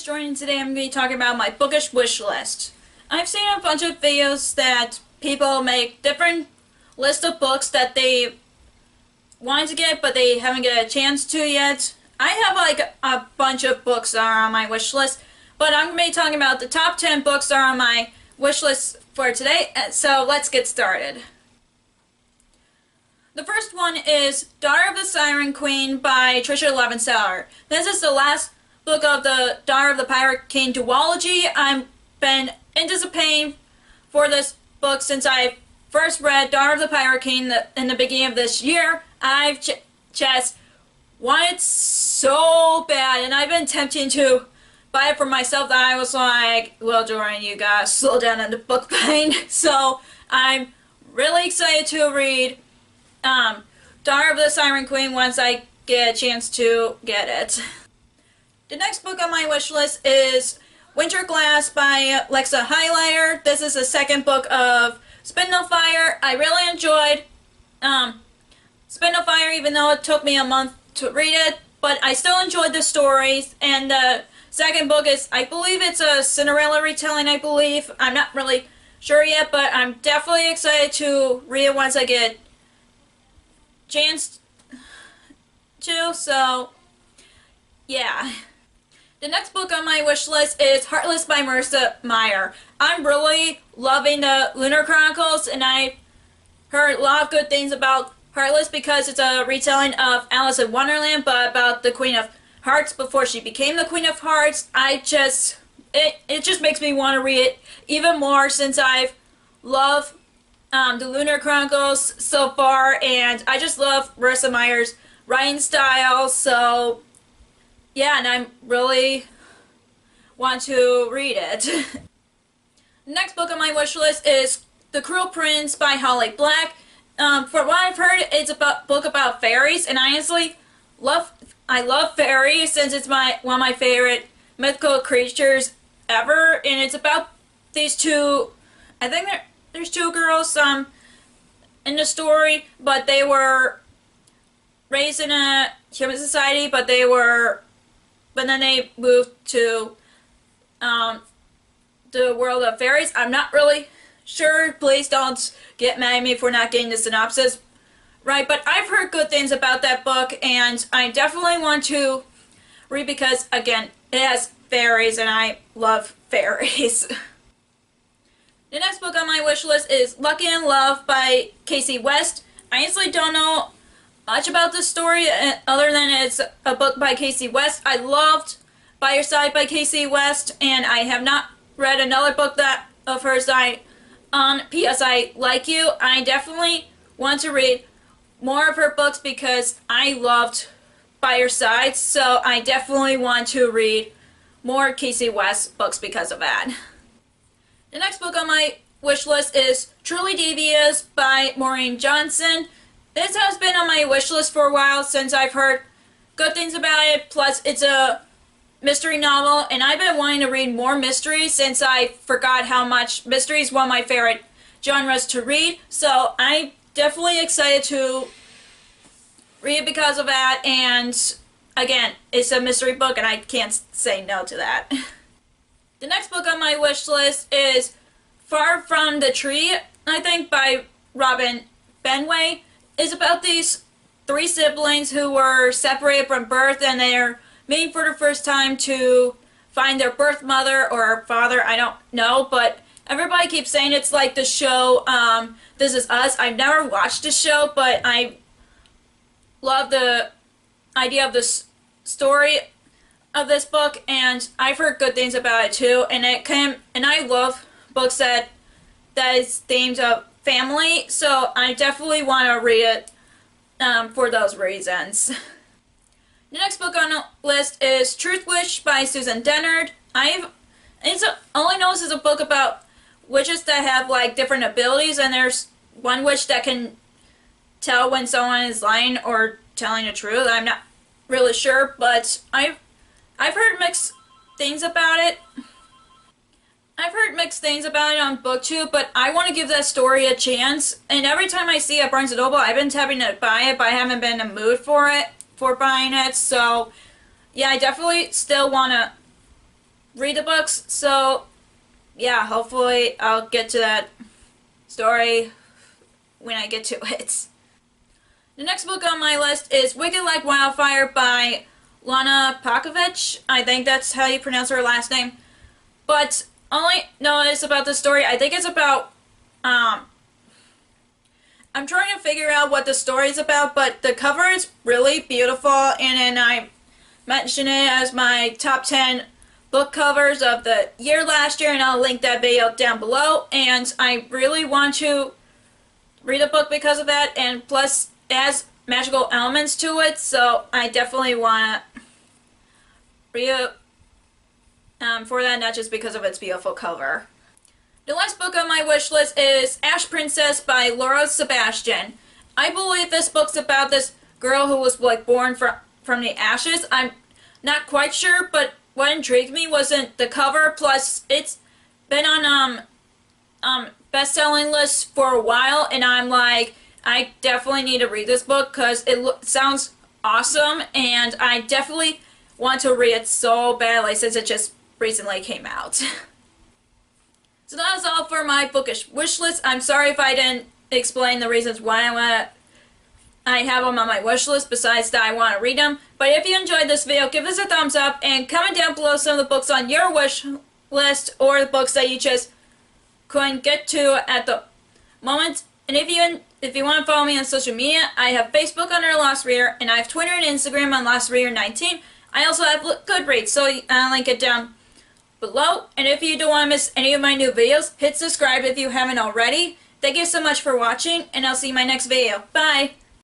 Jordan. Today I'm going to be talking about my bookish wish list. I've seen a bunch of videos that people make different lists of books that they wanted to get but they haven't get a chance to yet. I have like a bunch of books that are on my wish list, but I'm going to be talking about the top 10 books that are on my wish list for today, so let's get started. The first one is Daughter of the Siren Queen by Trisha Levenseller. This is the last book of the Daughter of the Pirate King duology. I've been anticipating for this book since I first read Daughter of the Pirate King in the beginning of this year. I've just wanted so bad, and I've been tempting to buy it for myself that I was like, well, Jordan, you gotta slow down on the book buying. So I'm really excited to read Daughter of the Siren Queen once I get a chance to get it. The next book on my wish list is Winter Glass by Lexa Highlighter. This is the second book of Wildfire. I really enjoyed Wildfire, even though it took me a month to read it, but I still enjoyed the stories. And the second book is, I believe it's a Cinderella retelling, I believe. I'm not really sure yet, but I'm definitely excited to read it once I get chance to, so yeah. The next book on my wish list is Heartless by Marissa Meyer. I'm really loving the Lunar Chronicles, and I heard a lot of good things about Heartless because it's a retelling of Alice in Wonderland, but about the Queen of Hearts before she became the Queen of Hearts. It just makes me want to read it even more since I've loved the Lunar Chronicles so far, and I just love Marissa Meyer's writing style, so yeah, and I really want to read it. The next book on my wish list is The Cruel Prince by Holly Black. For what I've heard, it's a book about fairies, and I honestly love fairies since it's one of my favorite mythical creatures ever, and it's about these two, I think there's two girls in the story, but they were raised in a human society, but then they moved to the world of fairies. I'm not really sure. Please don't get mad at me for not getting the synopsis right, but I've heard good things about that book, and I definitely want to read because, again, it has fairies, and I love fairies. The next book on my wish list is Lucky in Love by Casey West. I honestly don't know much about this story other than it's a book by Casey West. I loved By Your Side by Casey West, and I have not read another book of hers that P.S. I Like You. I definitely want to read more of her books because I loved By Your Side, so I definitely want to read more Casey West books because of that. The next book on my wish list is Truly Devious by Maureen Johnson. This has been on my wish list for a while since I've heard good things about it, plus it's a mystery novel, and I've been wanting to read more mysteries since I forgot how much mystery is one of my favorite genres to read, so I'm definitely excited to read it because of that, and again, it's a mystery book and I can't say no to that. The next book on my wish list is Far From the Tree, I think, by Robin Benway. It's about these three siblings who were separated from birth, and they're meeting for the first time to find their birth mother or father. I don't know, but everybody keeps saying it's like the show This Is Us. I've never watched the show, but I love the idea of the story of this book, and I've heard good things about it too. And I love books that is themed of family, so I definitely want to read it for those reasons. The next book on the list is Truth Wish by Susan Dennard. Only knows it's a book about witches that have like different abilities, and there's one witch that can tell when someone is lying or telling the truth. I'm not really sure, but I've heard mixed things about it. I've heard mixed things about it on BookTube, but I want to give that story a chance. And every time I see it at Barnes & Noble, I've been tempting to buy it, but I haven't been in the mood for buying it. So, yeah, I definitely still want to read the books. So yeah, hopefully I'll get to that story when I get to it. The next book on my list is Wicked Like Wildfire by Lana Pakovich. I think that's how you pronounce her last name. But only notice about the story, I think it's about, I'm trying to figure out what the story is about, but the cover is really beautiful, and then I mention it as my top 10 book covers of the year last year, and I'll link that video down below. And I really want to read a book because of that, and plus it has magical elements to it, so I definitely want to read it for that, not just because of its beautiful cover. The last book on my wish list is Ash Princess by Laura Sebastian. I believe this book's about this girl who was like born from the ashes. I'm not quite sure, but what intrigued me wasn't the cover, plus it's been on best-selling lists for a while, and I'm like, I definitely need to read this book because it sounds awesome, and I definitely want to read it so badly since it just recently came out. So that was all for my bookish wish list. I'm sorry if I didn't explain the reasons why I have them on my wish list besides that I want to read them. But if you enjoyed this video, give us a thumbs up and comment down below some of the books on your wish list or the books that you just couldn't get to at the moment. And if you want to follow me on social media, I have Facebook under Lost Reader, and I have Twitter and Instagram on Lost Reader 19. I also have Goodreads, so I'll link it down below. And if you don't want to miss any of my new videos, hit subscribe if you haven't already. Thank you so much for watching, and I'll see you in my next video. Bye!